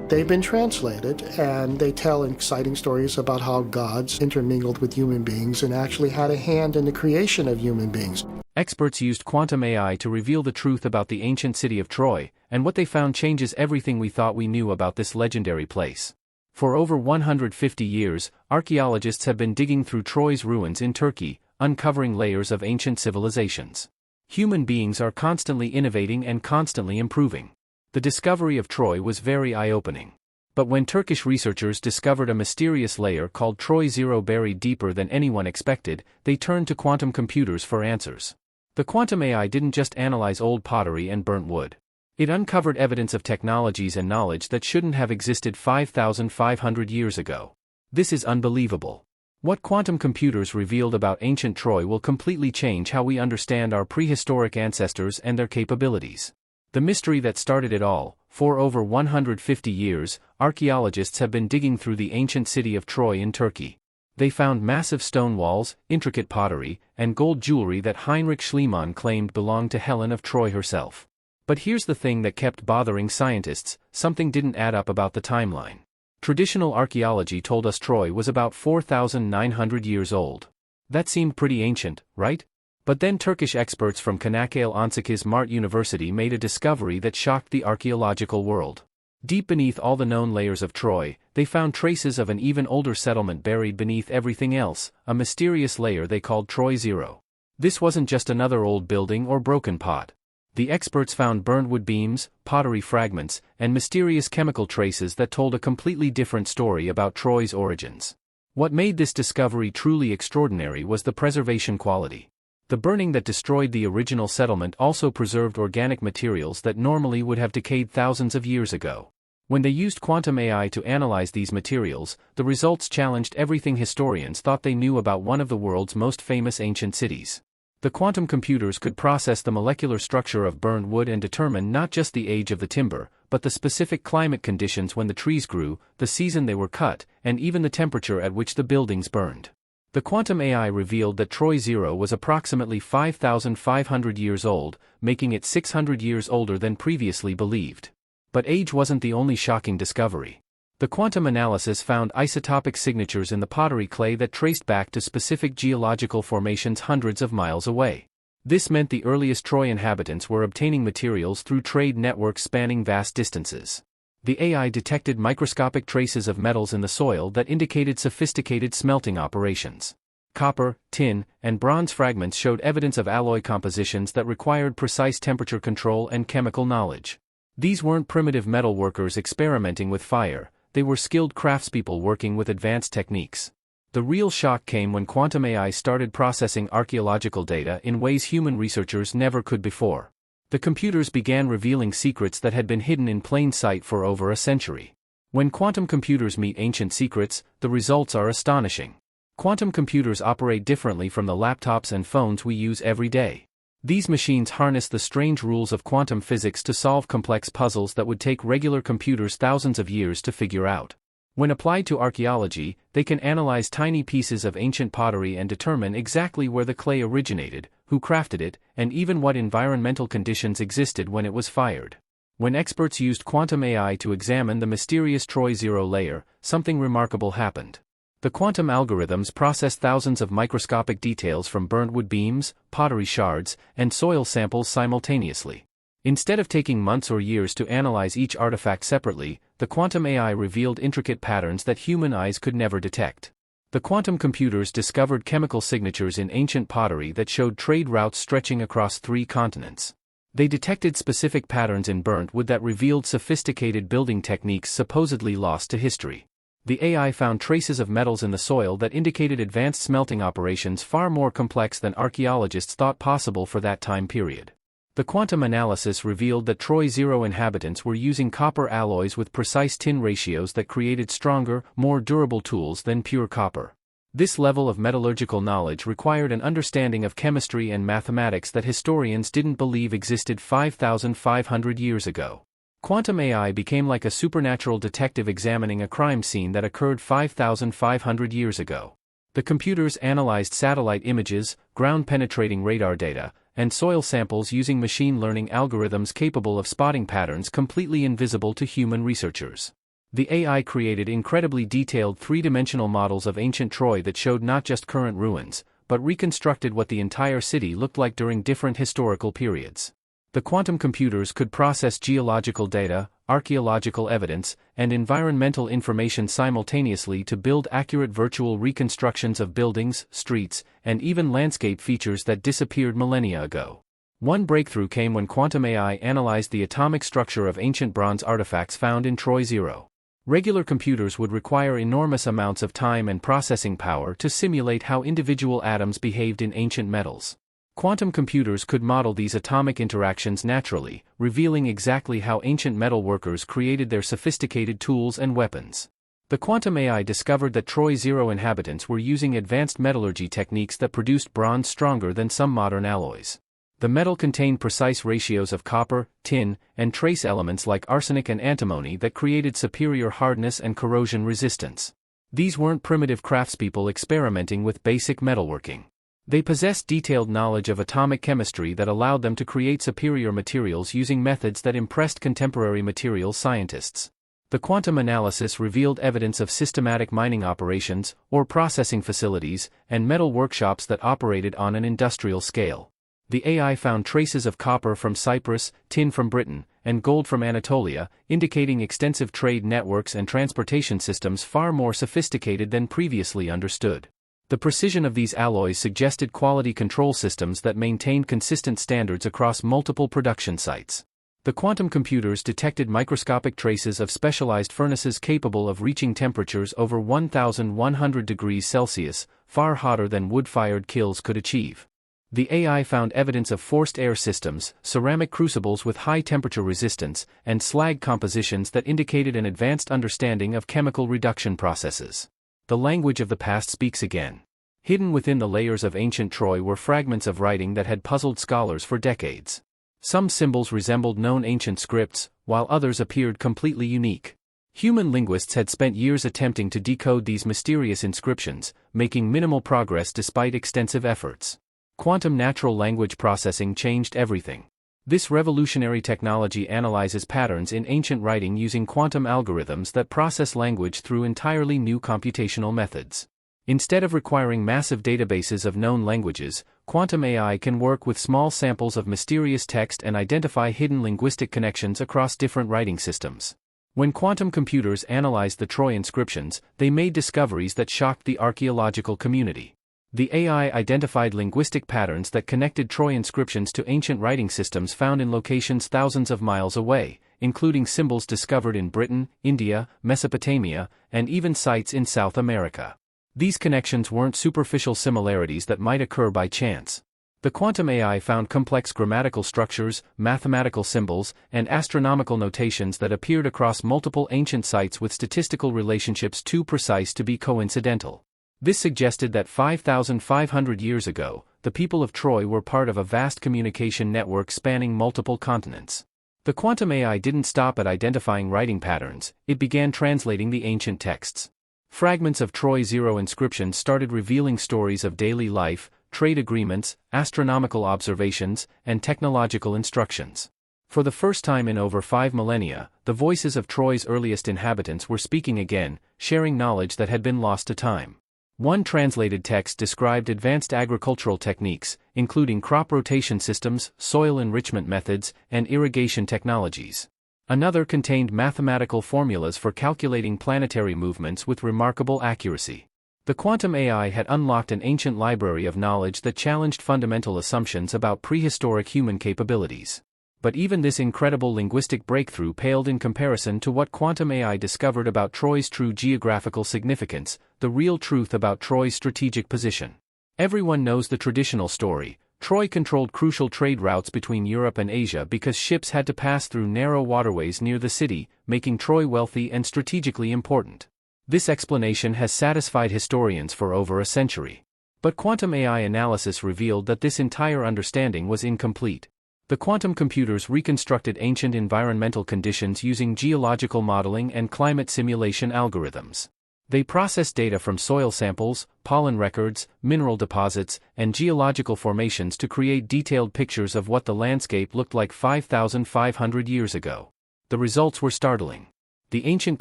They've been translated, and they tell exciting stories about how gods intermingled with human beings and actually had a hand in the creation of human beings. Experts used quantum AI to reveal the truth about the ancient city of Troy, and what they found changes everything we thought we knew about this legendary place. For over 150 years, archaeologists have been digging through Troy's ruins in Turkey, uncovering layers of ancient civilizations. Human beings are constantly innovating and constantly improving. The discovery of Troy was very eye-opening. But when Turkish researchers discovered a mysterious layer called Troy Zero buried deeper than anyone expected, they turned to quantum computers for answers. The quantum AI didn't just analyze old pottery and burnt wood. It uncovered evidence of technologies and knowledge that shouldn't have existed 5,500 years ago. This is unbelievable. What quantum computers revealed about ancient Troy will completely change how we understand our prehistoric ancestors and their capabilities. The mystery that started it all. For over 150 years, archaeologists have been digging through the ancient city of Troy in Turkey. They found massive stone walls, intricate pottery, and gold jewelry that Heinrich Schliemann claimed belonged to Helen of Troy herself. But here's the thing that kept bothering scientists: something didn't add up about the timeline. Traditional archaeology told us Troy was about 4,900 years old. That seemed pretty ancient, right? But then Turkish experts from Çanakkale Onsekiz Mart University made a discovery that shocked the archaeological world. Deep beneath all the known layers of Troy, they found traces of an even older settlement buried beneath everything else, a mysterious layer they called Troy Zero. This wasn't just another old building or broken pot. The experts found burned wood beams, pottery fragments, and mysterious chemical traces that told a completely different story about Troy's origins. What made this discovery truly extraordinary was the preservation quality. The burning that destroyed the original settlement also preserved organic materials that normally would have decayed thousands of years ago. When they used quantum AI to analyze these materials, the results challenged everything historians thought they knew about one of the world's most famous ancient cities. The quantum computers could process the molecular structure of burned wood and determine not just the age of the timber, but the specific climate conditions when the trees grew, the season they were cut, and even the temperature at which the buildings burned. The quantum AI revealed that Troy Zero was approximately 5,500 years old, making it 600 years older than previously believed. But age wasn't the only shocking discovery. The quantum analysis found isotopic signatures in the pottery clay that traced back to specific geological formations hundreds of miles away. This meant the earliest Troy inhabitants were obtaining materials through trade networks spanning vast distances. The AI detected microscopic traces of metals in the soil that indicated sophisticated smelting operations. Copper, tin, and bronze fragments showed evidence of alloy compositions that required precise temperature control and chemical knowledge. These weren't primitive metal workers experimenting with fire, they were skilled craftspeople working with advanced techniques. The real shock came when quantum AI started processing archaeological data in ways human researchers never could before. The computers began revealing secrets that had been hidden in plain sight for over a century. When quantum computers meet ancient secrets, the results are astonishing. Quantum computers operate differently from the laptops and phones we use every day. These machines harness the strange rules of quantum physics to solve complex puzzles that would take regular computers thousands of years to figure out. When applied to archaeology, they can analyze tiny pieces of ancient pottery and determine exactly where the clay originated, who crafted it, and even what environmental conditions existed when it was fired. When experts used quantum AI to examine the mysterious Troy Zero layer, something remarkable happened. The quantum algorithms processed thousands of microscopic details from burned wood beams, pottery shards, and soil samples simultaneously. Instead of taking months or years to analyze each artifact separately, the quantum AI revealed intricate patterns that human eyes could never detect. The quantum computers discovered chemical signatures in ancient pottery that showed trade routes stretching across 3 continents. They detected specific patterns in burnt wood that revealed sophisticated building techniques supposedly lost to history. The AI found traces of metals in the soil that indicated advanced smelting operations far more complex than archaeologists thought possible for that time period. The quantum analysis revealed that Troy Zero inhabitants were using copper alloys with precise tin ratios that created stronger, more durable tools than pure copper. This level of metallurgical knowledge required an understanding of chemistry and mathematics that historians didn't believe existed 5,500 years ago. Quantum AI became like a supernatural detective examining a crime scene that occurred 5,500 years ago. The computers analyzed satellite images, ground-penetrating radar data, and soil samples using machine learning algorithms capable of spotting patterns completely invisible to human researchers. The AI created incredibly detailed three-dimensional models of ancient Troy that showed not just current ruins, but reconstructed what the entire city looked like during different historical periods. The quantum computers could process geological data, archaeological evidence, and environmental information simultaneously to build accurate virtual reconstructions of buildings, streets, and even landscape features that disappeared millennia ago. One breakthrough came when quantum AI analyzed the atomic structure of ancient bronze artifacts found in Troy 0. Regular computers would require enormous amounts of time and processing power to simulate how individual atoms behaved in ancient metals. Quantum computers could model these atomic interactions naturally, revealing exactly how ancient metal workers created their sophisticated tools and weapons. The quantum AI discovered that Troy 0 inhabitants were using advanced metallurgy techniques that produced bronze stronger than some modern alloys. The metal contained precise ratios of copper, tin, and trace elements like arsenic and antimony that created superior hardness and corrosion resistance. These weren't primitive craftspeople experimenting with basic metalworking. They possessed detailed knowledge of atomic chemistry that allowed them to create superior materials using methods that impressed contemporary materials scientists. The quantum analysis revealed evidence of systematic mining operations, ore processing facilities, and metal workshops that operated on an industrial scale. The AI found traces of copper from Cyprus, tin from Britain, and gold from Anatolia, indicating extensive trade networks and transportation systems far more sophisticated than previously understood. The precision of these alloys suggested quality control systems that maintained consistent standards across multiple production sites. The quantum computers detected microscopic traces of specialized furnaces capable of reaching temperatures over 1,100 degrees Celsius, far hotter than wood-fired kilns could achieve. The AI found evidence of forced air systems, ceramic crucibles with high temperature resistance, and slag compositions that indicated an advanced understanding of chemical reduction processes. The language of the past speaks again. Hidden within the layers of ancient Troy were fragments of writing that had puzzled scholars for decades. Some symbols resembled known ancient scripts, while others appeared completely unique. Human linguists had spent years attempting to decode these mysterious inscriptions, making minimal progress despite extensive efforts. Quantum natural language processing changed everything. This revolutionary technology analyzes patterns in ancient writing using quantum algorithms that process language through entirely new computational methods. Instead of requiring massive databases of known languages, quantum AI can work with small samples of mysterious text and identify hidden linguistic connections across different writing systems. When quantum computers analyzed the Troy inscriptions, they made discoveries that shocked the archaeological community. The AI identified linguistic patterns that connected Troy inscriptions to ancient writing systems found in locations thousands of miles away, including symbols discovered in Britain, India, Mesopotamia, and even sites in South America. These connections weren't superficial similarities that might occur by chance. The quantum AI found complex grammatical structures, mathematical symbols, and astronomical notations that appeared across multiple ancient sites with statistical relationships too precise to be coincidental. This suggested that 5,500 years ago, the people of Troy were part of a vast communication network spanning multiple continents. The quantum AI didn't stop at identifying writing patterns, it began translating the ancient texts. Fragments of Troy 0 inscriptions started revealing stories of daily life, trade agreements, astronomical observations, and technological instructions. For the first time in over 5 millennia, the voices of Troy's earliest inhabitants were speaking again, sharing knowledge that had been lost to time. One translated text described advanced agricultural techniques, including crop rotation systems, soil enrichment methods, and irrigation technologies. Another contained mathematical formulas for calculating planetary movements with remarkable accuracy. The quantum AI had unlocked an ancient library of knowledge that challenged fundamental assumptions about prehistoric human capabilities. But even this incredible linguistic breakthrough paled in comparison to what quantum AI discovered about Troy's true geographical significance, the real truth about Troy's strategic position. Everyone knows the traditional story. Troy controlled crucial trade routes between Europe and Asia because ships had to pass through narrow waterways near the city, making Troy wealthy and strategically important. This explanation has satisfied historians for over a century. But quantum AI analysis revealed that this entire understanding was incomplete. The quantum computers reconstructed ancient environmental conditions using geological modeling and climate simulation algorithms. They processed data from soil samples, pollen records, mineral deposits, and geological formations to create detailed pictures of what the landscape looked like 5,500 years ago. The results were startling. The ancient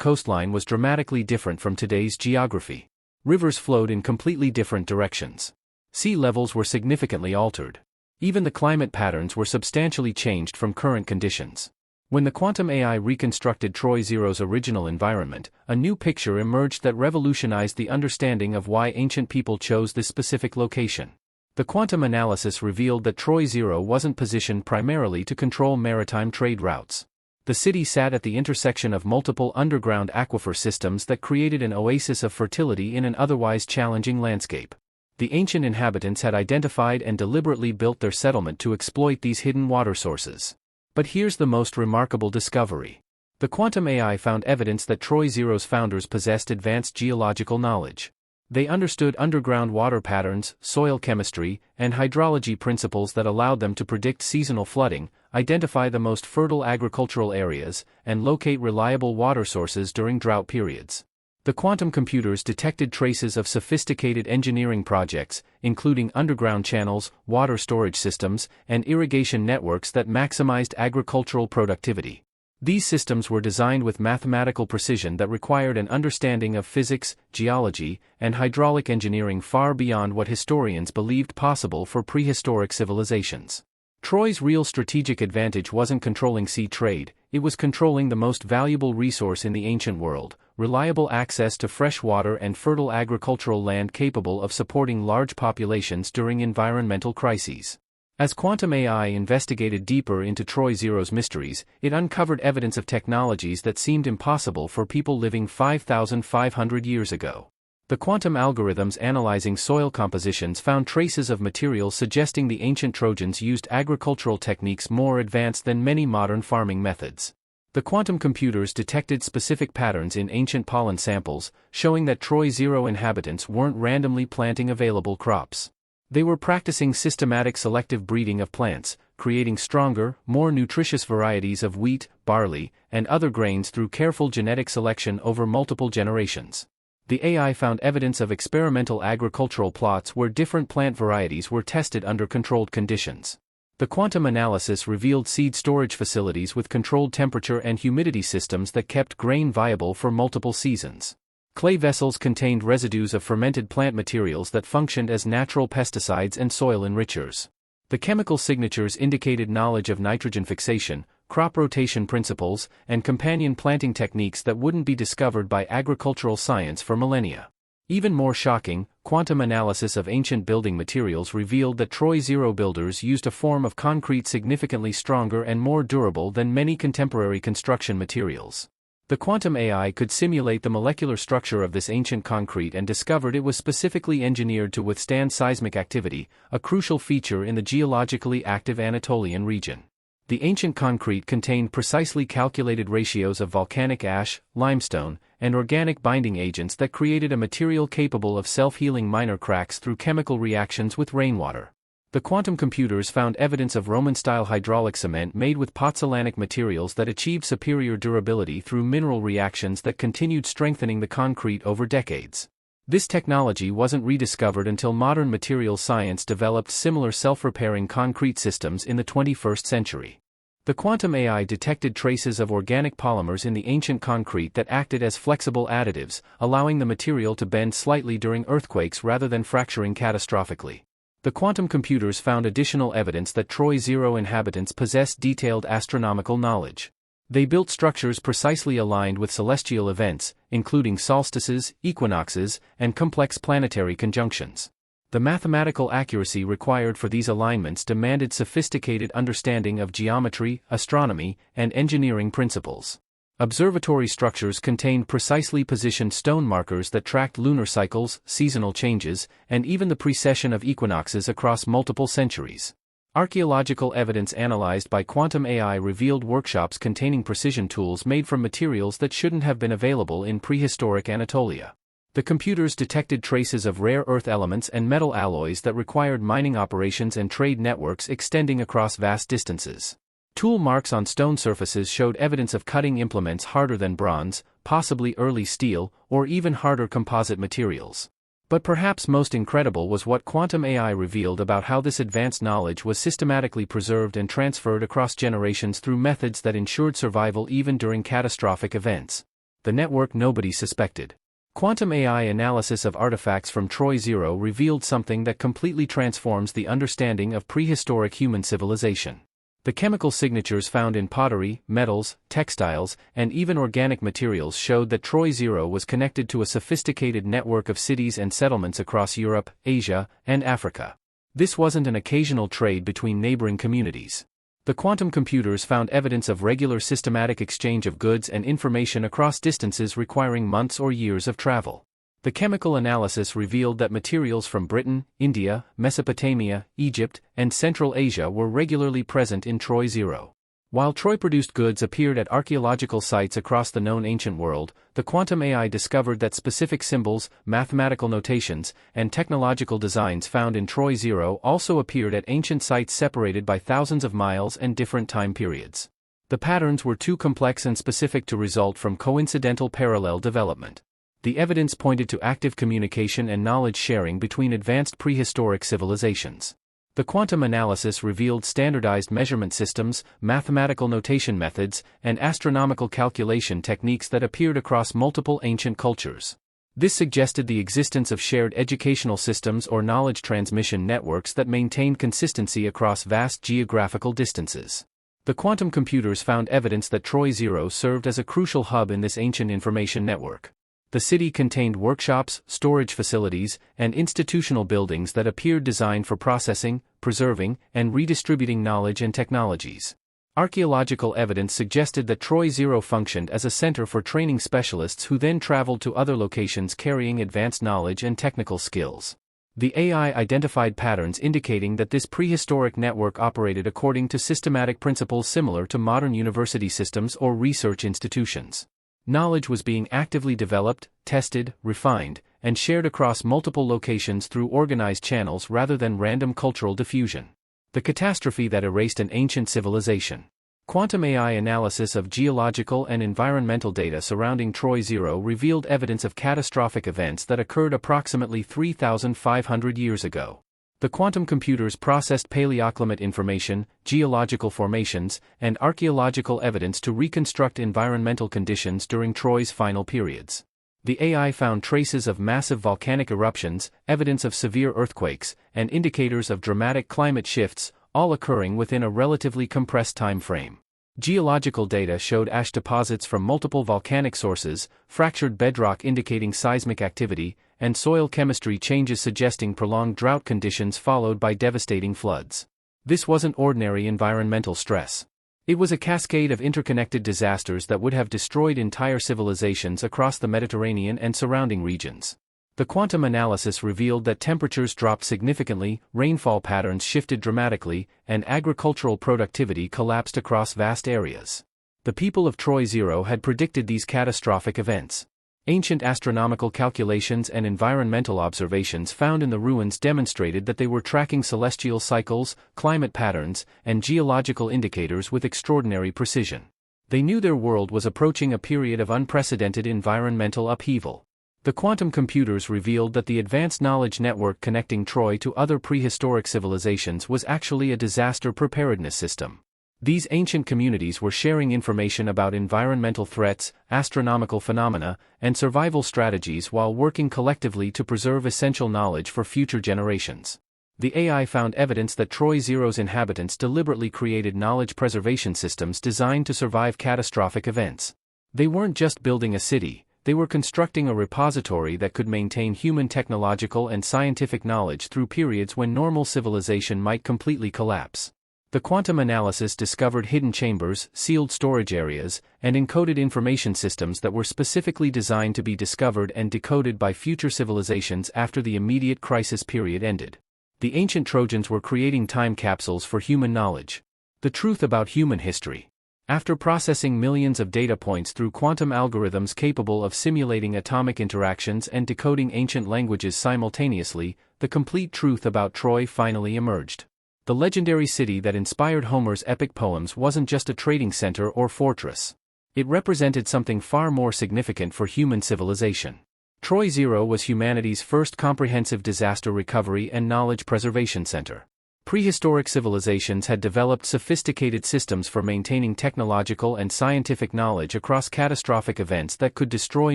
coastline was dramatically different from today's geography. Rivers flowed in completely different directions. Sea levels were significantly altered. Even the climate patterns were substantially changed from current conditions. When the quantum AI reconstructed Troy Zero's original environment, a new picture emerged that revolutionized the understanding of why ancient people chose this specific location. The quantum analysis revealed that Troy Zero wasn't positioned primarily to control maritime trade routes. The city sat at the intersection of multiple underground aquifer systems that created an oasis of fertility in an otherwise challenging landscape. The ancient inhabitants had identified and deliberately built their settlement to exploit these hidden water sources. But here's the most remarkable discovery. The quantum AI found evidence that Troy Zero's founders possessed advanced geological knowledge. They understood underground water patterns, soil chemistry, and hydrology principles that allowed them to predict seasonal flooding, identify the most fertile agricultural areas, and locate reliable water sources during drought periods. The quantum computers detected traces of sophisticated engineering projects, including underground channels, water storage systems, and irrigation networks that maximized agricultural productivity. These systems were designed with mathematical precision that required an understanding of physics, geology, and hydraulic engineering far beyond what historians believed possible for prehistoric civilizations. Troy's real strategic advantage wasn't controlling sea trade, it was controlling the most valuable resource in the ancient world: reliable access to fresh water and fertile agricultural land capable of supporting large populations during environmental crises. As quantum AI investigated deeper into Troy Zero's mysteries, it uncovered evidence of technologies that seemed impossible for people living 5,500 years ago. The quantum algorithms analyzing soil compositions found traces of materials suggesting the ancient Trojans used agricultural techniques more advanced than many modern farming methods. The quantum computers detected specific patterns in ancient pollen samples, showing that Troy Zero inhabitants weren't randomly planting available crops. They were practicing systematic selective breeding of plants, creating stronger, more nutritious varieties of wheat, barley, and other grains through careful genetic selection over multiple generations. The AI found evidence of experimental agricultural plots where different plant varieties were tested under controlled conditions. The quantum analysis revealed seed storage facilities with controlled temperature and humidity systems that kept grain viable for multiple seasons. Clay vessels contained residues of fermented plant materials that functioned as natural pesticides and soil enrichers. The chemical signatures indicated knowledge of nitrogen fixation, crop rotation principles, and companion planting techniques that wouldn't be discovered by agricultural science for millennia. Even more shocking, quantum analysis of ancient building materials revealed that Troy Zero builders used a form of concrete significantly stronger and more durable than many contemporary construction materials. The quantum AI could simulate the molecular structure of this ancient concrete and discovered it was specifically engineered to withstand seismic activity, a crucial feature in the geologically active Anatolian region. The ancient concrete contained precisely calculated ratios of volcanic ash, limestone, and organic binding agents that created a material capable of self-healing minor cracks through chemical reactions with rainwater. The quantum computers found evidence of Roman-style hydraulic cement made with pozzolanic materials that achieved superior durability through mineral reactions that continued strengthening the concrete over decades. This technology wasn't rediscovered until modern materials science developed similar self-repairing concrete systems in the 21st century. The quantum AI detected traces of organic polymers in the ancient concrete that acted as flexible additives, allowing the material to bend slightly during earthquakes rather than fracturing catastrophically. The quantum computers found additional evidence that Troy Zero inhabitants possessed detailed astronomical knowledge. They built structures precisely aligned with celestial events, including solstices, equinoxes, and complex planetary conjunctions. The mathematical accuracy required for these alignments demanded sophisticated understanding of geometry, astronomy, and engineering principles. Observatory structures contained precisely positioned stone markers that tracked lunar cycles, seasonal changes, and even the precession of equinoxes across multiple centuries. Archaeological evidence analyzed by quantum AI revealed workshops containing precision tools made from materials that shouldn't have been available in prehistoric Anatolia. The computers detected traces of rare earth elements and metal alloys that required mining operations and trade networks extending across vast distances. Tool marks on stone surfaces showed evidence of cutting implements harder than bronze, possibly early steel, or even harder composite materials. But perhaps most incredible was what quantum AI revealed about how this advanced knowledge was systematically preserved and transferred across generations through methods that ensured survival even during catastrophic events. the network nobody suspected. Quantum AI analysis of artifacts from Troy Zero revealed something that completely transforms the understanding of prehistoric human civilization. The chemical signatures found in pottery, metals, textiles, and even organic materials showed that Troy Zero was connected to a sophisticated network of cities and settlements across Europe, Asia, and Africa. This wasn't an occasional trade between neighboring communities. The quantum computers found evidence of regular systematic exchange of goods and information across distances requiring months or years of travel. The chemical analysis revealed that materials from Britain, India, Mesopotamia, Egypt, and Central Asia were regularly present in Troy Zero. While Troy-produced goods appeared at archaeological sites across the known ancient world, the quantum AI discovered that specific symbols, mathematical notations, and technological designs found in Troy Zero also appeared at ancient sites separated by thousands of miles and different time periods. The patterns were too complex and specific to result from coincidental parallel development. The evidence pointed to active communication and knowledge sharing between advanced prehistoric civilizations. The quantum analysis revealed standardized measurement systems, mathematical notation methods, and astronomical calculation techniques that appeared across multiple ancient cultures. This suggested the existence of shared educational systems or knowledge transmission networks that maintained consistency across vast geographical distances. The quantum computers found evidence that Troy Zero served as a crucial hub in this ancient information network. The city contained workshops, storage facilities, and institutional buildings that appeared designed for processing, preserving, and redistributing knowledge and technologies. Archaeological evidence suggested that Troy Zero functioned as a center for training specialists who then traveled to other locations carrying advanced knowledge and technical skills. The AI identified patterns indicating that this prehistoric network operated according to systematic principles similar to modern university systems or research institutions. Knowledge was being actively developed, tested, refined, and shared across multiple locations through organized channels rather than random cultural diffusion. The catastrophe that erased an ancient civilization. Quantum AI analysis of geological and environmental data surrounding Troy Zero revealed evidence of catastrophic events that occurred approximately 3,500 years ago. The quantum computers processed paleoclimate information, geological formations, and archaeological evidence to reconstruct environmental conditions during Troy's final periods. The AI found traces of massive volcanic eruptions, evidence of severe earthquakes, and indicators of dramatic climate shifts, all occurring within a relatively compressed time frame. Geological data showed ash deposits from multiple volcanic sources, fractured bedrock indicating seismic activity, and soil chemistry changes suggesting prolonged drought conditions followed by devastating floods. This wasn't ordinary environmental stress. It was a cascade of interconnected disasters that would have destroyed entire civilizations across the Mediterranean and surrounding regions. The quantum analysis revealed that temperatures dropped significantly, rainfall patterns shifted dramatically, and agricultural productivity collapsed across vast areas. The people of Troy Zero had predicted these catastrophic events. Ancient astronomical calculations and environmental observations found in the ruins demonstrated that they were tracking celestial cycles, climate patterns, and geological indicators with extraordinary precision. They knew their world was approaching a period of unprecedented environmental upheaval. The quantum computers revealed that the advanced knowledge network connecting Troy to other prehistoric civilizations was actually a disaster preparedness system. These ancient communities were sharing information about environmental threats, astronomical phenomena, and survival strategies while working collectively to preserve essential knowledge for future generations. The AI found evidence that Troy Zero's inhabitants deliberately created knowledge preservation systems designed to survive catastrophic events. They weren't just building a city. They were constructing a repository that could maintain human technological and scientific knowledge through periods when normal civilization might completely collapse. The quantum analysis discovered hidden chambers, sealed storage areas, and encoded information systems that were specifically designed to be discovered and decoded by future civilizations after the immediate crisis period ended. The ancient Trojans were creating time capsules for human knowledge. The truth about human history. After processing millions of data points through quantum algorithms capable of simulating atomic interactions and decoding ancient languages simultaneously, the complete truth about Troy finally emerged. The legendary city that inspired Homer's epic poems wasn't just a trading center or fortress. It represented something far more significant for human civilization. Troy Zero was humanity's first comprehensive disaster recovery and knowledge preservation center. Prehistoric civilizations had developed sophisticated systems for maintaining technological and scientific knowledge across catastrophic events that could destroy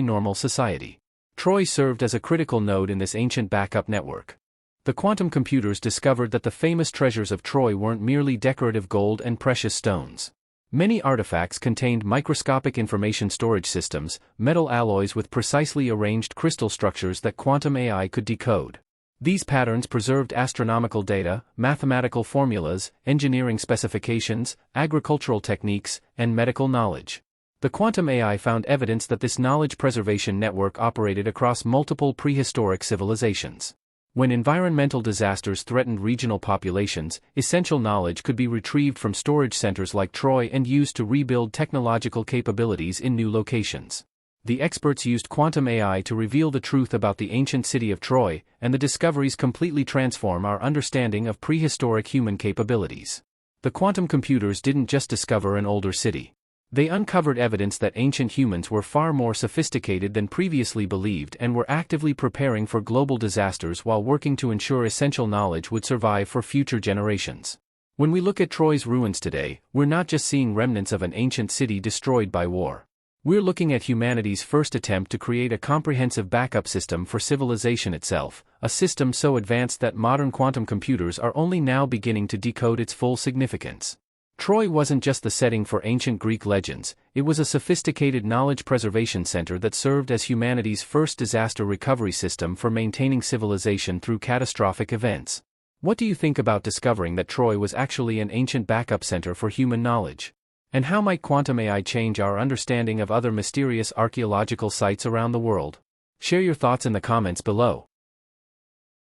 normal society. Troy served as a critical node in this ancient backup network. The quantum computers discovered that the famous treasures of Troy weren't merely decorative gold and precious stones. Many artifacts contained microscopic information storage systems, metal alloys with precisely arranged crystal structures that quantum AI could decode. These patterns preserved astronomical data, mathematical formulas, engineering specifications, agricultural techniques, and medical knowledge. The quantum AI found evidence that this knowledge preservation network operated across multiple prehistoric civilizations. When environmental disasters threatened regional populations, essential knowledge could be retrieved from storage centers like Troy and used to rebuild technological capabilities in new locations. The experts used quantum AI to reveal the truth about the ancient city of Troy, and the discoveries completely transform our understanding of prehistoric human capabilities. The quantum computers didn't just discover an older city. They uncovered evidence that ancient humans were far more sophisticated than previously believed and were actively preparing for global disasters while working to ensure essential knowledge would survive for future generations. When we look at Troy's ruins today, we're not just seeing remnants of an ancient city destroyed by war. We're looking at humanity's first attempt to create a comprehensive backup system for civilization itself, a system so advanced that modern quantum computers are only now beginning to decode its full significance. Troy wasn't just the setting for ancient Greek legends, it was a sophisticated knowledge preservation center that served as humanity's first disaster recovery system for maintaining civilization through catastrophic events. What do you think about discovering that Troy was actually an ancient backup center for human knowledge? And how might quantum AI change our understanding of other mysterious archaeological sites around the world? Share your thoughts in the comments below.